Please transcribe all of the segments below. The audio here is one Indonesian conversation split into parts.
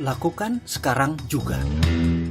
Lakukan sekarang juga.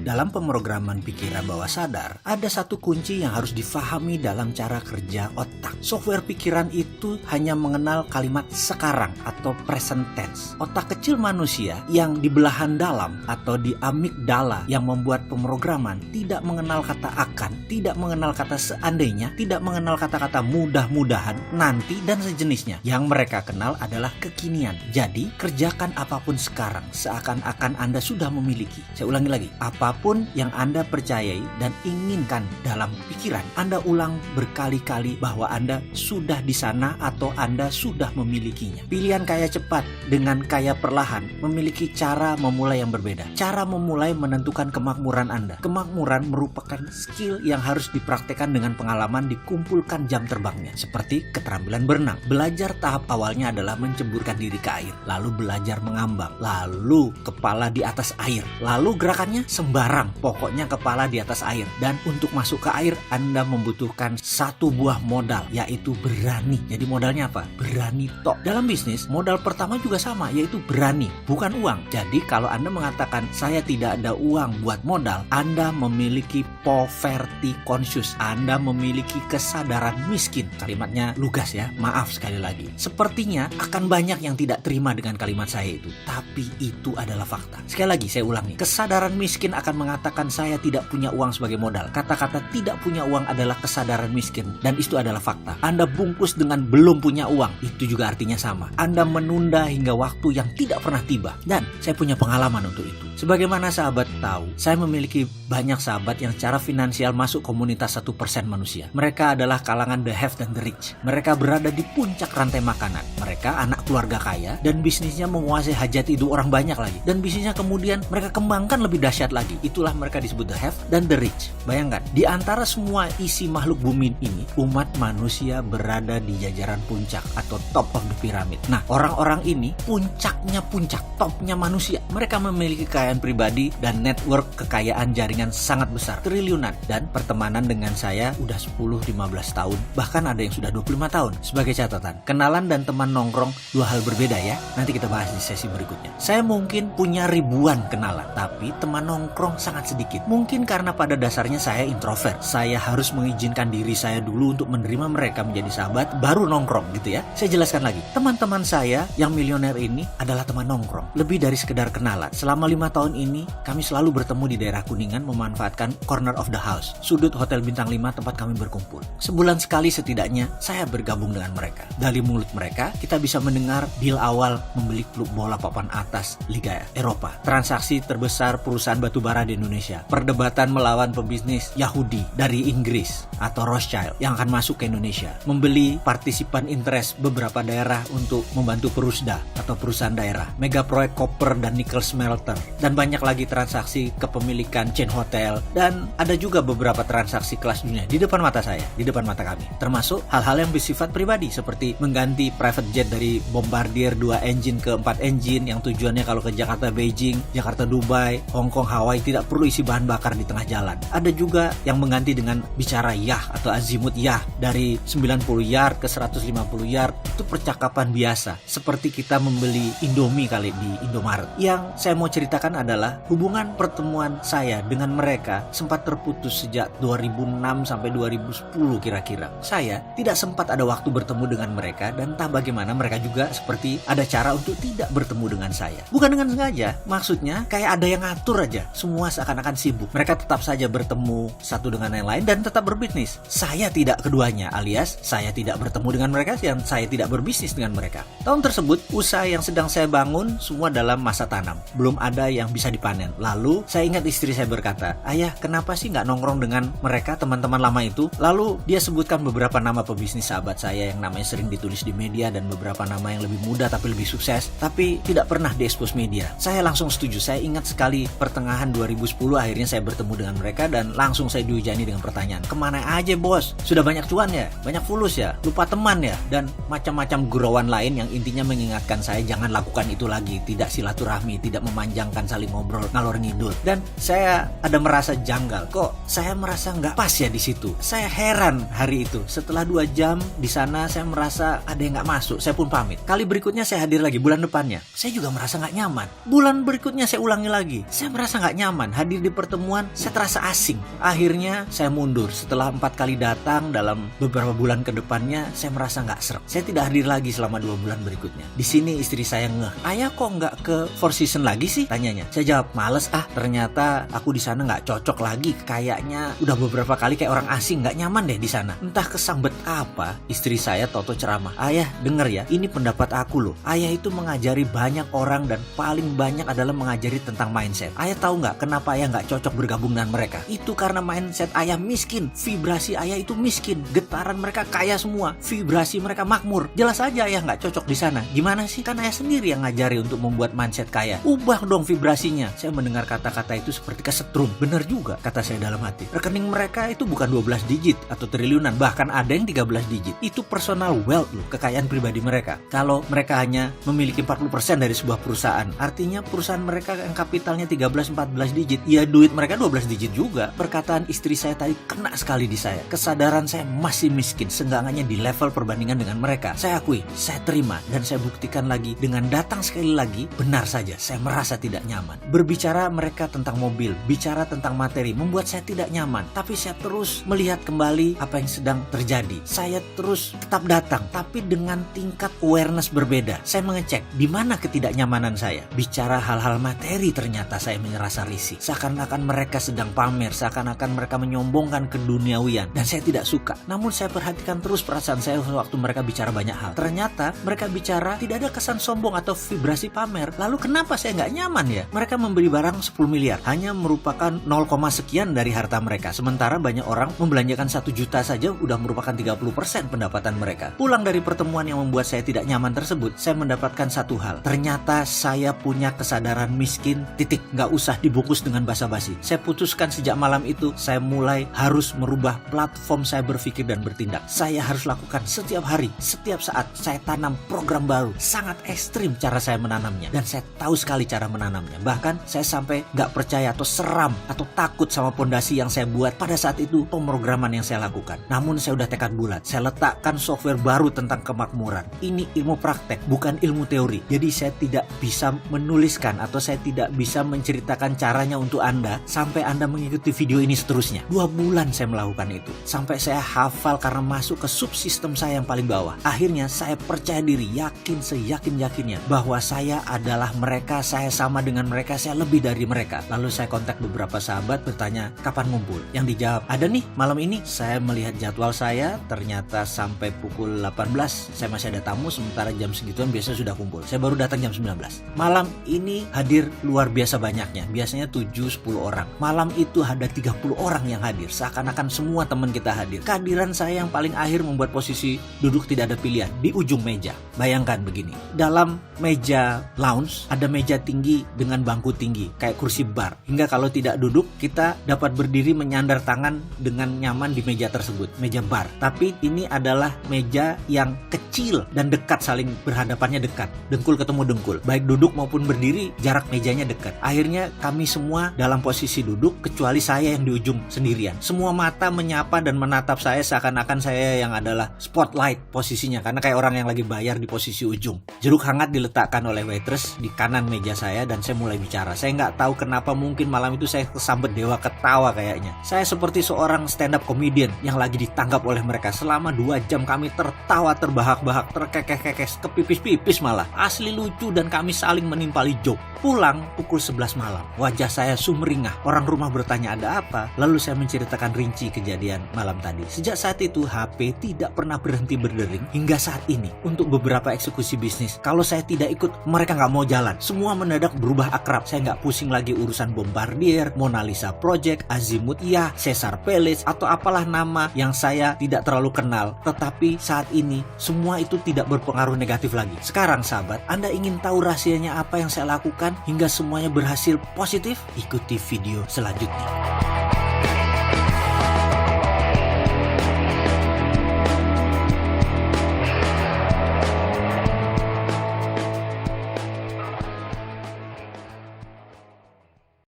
Dalam pemrograman pikiran bawah sadar, ada satu kunci yang harus difahami dalam cara kerja otak. Software pikiran itu hanya mengenal kalimat sekarang atau present tense. Otak kecil manusia yang di belahan dalam atau di amigdala yang membuat pemrograman tidak mengenal kata akan, tidak mengenal kata seandainya, tidak mengenal kata-kata mudah-mudahan, nanti, dan sejenisnya. Yang mereka kenal adalah kekinian. Jadi, kerjakan apapun sekarang, seakan-akan Anda sudah memiliki. Saya ulangi lagi, apapun yang Anda percayai dan inginkan dalam pikiran, Anda ulang berkali-kali bahwa Anda sudah di sana atau Anda sudah memilikinya. Pilihan kaya cepat dengan kaya perlahan memiliki cara memulai yang berbeda. Cara memulai menentukan kemakmuran Anda. Kemakmuran merupakan skill yang harus dipraktekkan dengan pengalaman dikumpulkan jam terbangnya. Seperti keterampilan berenang. Belajar tahap awalnya adalah menceburkan diri ke air, lalu belajar mengambang, lalu kepala di atas air, lalu gerakannya sembarang, pokoknya kepala di atas air. Dan untuk masuk ke air, Anda membutuhkan satu buah modal, yaitu berani. Jadi modalnya apa? Berani tok. Dalam bisnis, modal pertama juga sama, yaitu berani, bukan uang. Jadi kalau Anda mengatakan saya tidak ada uang buat modal, Anda memiliki poverty conscious. Anda memiliki kesadaran miskin. Kalimatnya lugas ya, maaf sekali lagi. Sepertinya akan banyak yang tidak terima dengan kalimat saya itu, tapi itu adalah fakta. Sekali lagi saya ulangi, kesadaran miskin akan mengatakan saya tidak punya uang sebagai modal. Kata-kata tidak punya uang adalah kesadaran miskin, dan itu adalah fakta. Anda bungkus dengan belum punya uang, itu juga artinya sama. Anda menunda hingga waktu yang tidak pernah tiba, dan saya punya pengalaman untuk itu. Sebagaimana sahabat tahu, saya memiliki banyak sahabat yang secara finansial masuk komunitas 1% manusia. Mereka adalah kalangan the have dan the rich. Mereka berada di puncak rantai makanan. Mereka anak keluarga kaya dan bisnisnya menguasai hajat hidup orang banyak lagi. Dan bisnisnya kemudian mereka kembangkan lebih dahsyat lagi. Itulah mereka disebut the have dan the rich. Bayangkan, di antara semua isi makhluk bumi ini, umat manusia berada di jajaran puncak atau top of the pyramid. Nah, orang-orang ini puncaknya puncak, topnya manusia. Mereka memiliki kekayaan pribadi dan network kekayaan jaringan sangat besar, triliunan. Dan pertemanan dengan saya udah 10-15 tahun, bahkan ada yang sudah 25 tahun. Sebagai catatan, kenalan dan teman nongkrong dua hal berbeda ya. Nanti kita bahas di sesi berikutnya. Saya mungkin punya ribuan kenalan, tapi teman nongkrong sangat sedikit. Mungkin karena pada dasarnya saya introvert. Saya harus mengizinkan diri saya dulu untuk menerima mereka menjadi sahabat, baru nongkrong gitu ya. Saya jelaskan lagi, teman-teman saya yang milioner ini adalah teman nongkrong, lebih dari sekedar kenalan. Selama 5 tahun ini, kami selalu bertemu di daerah Kuningan memanfaatkan corner of the house, sudut hotel bintang 5 tempat kami berkumpul. Sebulan sekali setidaknya, saya bergabung dengan mereka. Dari mulut mereka, kita bisa mendengar deal awal membeli klub bola papan atas Liga Eropa, transaksi terbesar perusahaan batubara di Indonesia, perdebatan melawan pebisnis Yahudi dari Inggris atau Rothschild yang akan masuk ke Indonesia, membeli partisipan interest beberapa daerah untuk membantu Perusda atau perusahaan daerah, mega proyek koper dan nikel smelter, dan banyak lagi transaksi kepemilikan chain hotel, dan ada juga beberapa transaksi kelas dunia di depan mata saya, di depan mata kami, termasuk hal-hal yang bersifat pribadi seperti mengganti private jet dari Bombardier 2 engine ke 4 engine yang tujuannya kalau ke Jakarta Beijing, Jakarta Dubai, Hong Kong Hawaii tidak perlu isi bahan bakar di tengah jalan. Ada juga yang mengganti dengan bicara yah atau azimut yah dari 90 yard ke 150 yard. Itu percakapan biasa, seperti kita membeli Indomie kali di Indomaret. Yang saya mau ceritakan adalah hubungan pertemuan saya dengan mereka sempat terputus sejak 2006 sampai 2010 kira-kira. Saya tidak sempat ada waktu bertemu dengan mereka, dan entah bagaimana mereka juga seperti ada cara untuk tidak bertemu dengan saya. Bukan dengan sengaja, maksudnya kayak ada yang ngatur aja. Semua seakan-akan sibuk. Mereka tetap saja bertemu satu dengan yang lain dan tetap berbisnis. Saya tidak keduanya, alias saya tidak bertemu dengan mereka dan saya tidak berbisnis dengan mereka. Tahun tersebut, usaha yang sedang saya bangun semua dalam masa tanam. Belum ada yang bisa dipanen. Lalu saya ingat istri saya berkata, "Ayah, kenapa sih nggak nongkrong dengan mereka, teman-teman lama itu?" Lalu dia sebutkan beberapa nama pebisnis sahabat saya yang namanya sering ditulis di media, dan beberapa nama yang lebih muda tapi lebih sukses, tapi tidak pernah diekspos media. Saya langsung setuju. Saya ingat sekali pertengahan 2010 akhirnya saya bertemu dengan mereka, dan langsung saya dihujani dengan pertanyaan, "Kemana aja bos? Sudah banyak cuan ya? Banyak fulus ya? Lupa teman ya?" Dan macam-macam gurauan lain yang intinya mengingatkan saya jangan lakukan itu lagi, tidak silaturahmi, tidak memanjangkan saling ngobrol ngalor ngidul. Dan saya ada merasa janggal, kok saya merasa nggak pas ya di situ. Saya heran hari itu. Setelah 2 jam di sana saya merasa ada yang nggak masuk. Saya pun pamit. Kali berikutnya saya hadir lagi bulan depannya. Saya juga merasa nggak nyaman. Bulan berikutnya saya ulangi lagi. Saya merasa nggak nyaman. Hadir di pertemuan saya terasa asing. Akhirnya saya mundur. Setelah 4 kali datang dalam beberapa bulan ke depannya, saya merasa nggak sreg. Saya tidak hadir lagi selama 2 bulan berikutnya. Di sini istri saya ngeh. Ayah kok nggak ke Four Seasons lagi sih? Tanyanya. Saya jawab, males ternyata aku di sana nggak cocok lagi. Kayaknya udah beberapa kali kayak orang asing, nggak nyaman deh di sana. Entah kesambet apa, istri saya toto ceramah. Ayah denger ya, ini pendapat aku loh. Ayah itu mengajari banyak orang dan paling banyak adalah mengajari tentang mindset. Ayah tahu nggak kenapa ayah nggak cocok bergabung dengan mereka? Itu karena mindset ayah miskin, vibrasi ayah itu miskin, getaran mereka kaya semua, vibrasi mereka makmur. Jelas aja ayah nggak cocok di sana. Gimana sih? Kan ayah sendiri yang ngajari untuk membuat mindset kaya. Ubah dong vibrasinya. Saya mendengar kata-kata itu seperti kesetrum. Bener juga, kata saya dalam hati. Rekening mereka itu bukan 12 digit atau triliunan, bahkan ada yang 13 digit. Itu personal wealth loh, kekayaan pribadi mereka. Kalau mereka hanya memiliki 40% dari sebuah perusahaan, artinya perusahaan mereka yang kapitalnya 13-14 digit, ya duit mereka 12 digit juga. Perkataan istri saya tadi kena sekali di saya. Kesadaran saya masih miskin, seenggaknya di level perbandingan dengan mereka. Saya akui, saya terima, dan saya buktikan lagi dengan datang sekali lagi. Benar saja, saya merasa tidak nyaman. Berbicara mereka tentang mobil, bicara tentang materi, membuat saya tidak nyaman. Tapi saya terus melihat kembali apa yang sedang terjadi. Saya terus tetap datang, tapi dengan tingkat awareness berbeda. Saya mengecek di mana ketidaknyamanan saya. Bicara hal-hal materi ternyata saya merasa risih. Seakan-akan mereka sedang pamer, seakan-akan mereka menyombongkan keduniawian, dan saya tidak suka. Namun saya perhatikan terus perasaan saya waktu mereka bicara banyak hal. Ternyata mereka bicara tidak ada kesan sombong atau vibrasi pamer. Lalu kenapa saya nggak nyaman ya? Mereka memberi barang 10 miliar, hanya merupakan 0, sekian dari harta mereka. Sementara banyak orang membelanjakan 1 juta saja udah merupakan 30% pendapatan mereka. Pulang dari pertemuan yang membuat saya tidak nyaman tersebut, saya mendapatkan satu hal. Ternyata saya punya kesadaran miskin, titik. Nggak usah dibungkus dengan basa-basi. Saya putuskan sejak malam itu, saya mulai harus merubah platform saya berpikir dan bertindak. Saya harus lakukan setiap hari, setiap saat. Saya tanam program baru. Sangat ekstrim cara saya menanamnya, dan saya tahu sekali cara menanamnya. Bahkan saya sampai nggak percaya atau seram atau takut sama pondasi yang saya buat pada saat itu, pemrograman yang saya lakukan. Namun saya udah tekad bulat. Saya letakkan software baru tentang kemakmuran. Ini ilmu praktek, bukan ilmu teori. Jadi saya tidak bisa menuliskan atau saya tidak bisa menceritakan caranya untuk Anda sampai Anda mengikuti video ini seterusnya. 2 bulan saya melakukan itu. Sampai saya hafal karena masuk ke subsistem saya yang paling bawah. Akhirnya saya percaya diri, yakin seyakin-yakinnya bahwa saya adalah mereka, saya sama dengan mereka, saya lebih dari mereka. Lalu saya kontak beberapa sahabat bertanya, kapan ngumpul? Yang dijawab, ada nih malam ini. Saya melihat jadwal saya, ternyata sampai pukul 18 saya masih ada tamu, sementara jam segituan biasanya sudah kumpul. Saya baru datang jam 19. Malam ini hadir luar biasa banyaknya, biasanya 7-10 orang. Malam itu ada 30 orang yang hadir, seakan-akan semua teman kita hadir. Kehadiran saya yang paling akhir membuat posisi duduk tidak ada pilihan, di ujung meja. Bayangkan begini, dalam meja lounge ada meja tinggi dengan bangku tinggi, kayak kursi bar. Hingga kalau tidak duduk, kita dapat berdiri menyandar tangan dengan nyaman di meja tersebut, meja bar. Tapi ini adalah meja yang kecil dan dekat, saling berhadapannya dekat. Dengkul ketemu dengkul, baik duduk maupun berdiri, jarak mejanya dekat. Akhirnya kami semua dalam posisi duduk, kecuali saya yang di ujung sendirian. Semua mata menyapa dan menatap saya seakan-akan saya yang adalah spotlight posisinya, karena kayak orang yang lagi bayar di posisi ujung. Jeruk hangat diletakkan oleh waitress di kanan meja saya dan saya mulai bicara. Saya nggak tahu kenapa, mungkin malam itu saya kesambet dewa ketawa kayaknya. Saya seperti seorang stand up comedian yang lagi ditangkap oleh mereka. Selama 2 jam kami tertawa terbahak-bahak, terkekeh-kekeh, kepipis-pipis malah. Asli lucu dan kami saling menimpali joke. Pulang pukul 11 malam. Wajah saya sumringah. Orang rumah bertanya ada apa? Lalu saya menceritakan rinci kejadian malam tadi. Sejak saat itu HP tidak pernah berhenti berdering hingga saat ini. Untuk beberapa eksekusi bisnis, kalau saya tidak ikut, mereka nggak mau jalan. Semua mendadak berubah akrab. Saya nggak pusing lagi urusan Bombardier, Mona Lisa Project, Azimut Ya, Caesar Palace, atau apalah nama yang saya tidak terlalu kenal. Tetapi saat ini semua itu tidak berpengaruh negatif lagi. Sekarang sahabat, Anda ingin tahu rahasianya apa yang saya lakukan hingga semuanya berhasil positif? Ikuti video selanjutnya.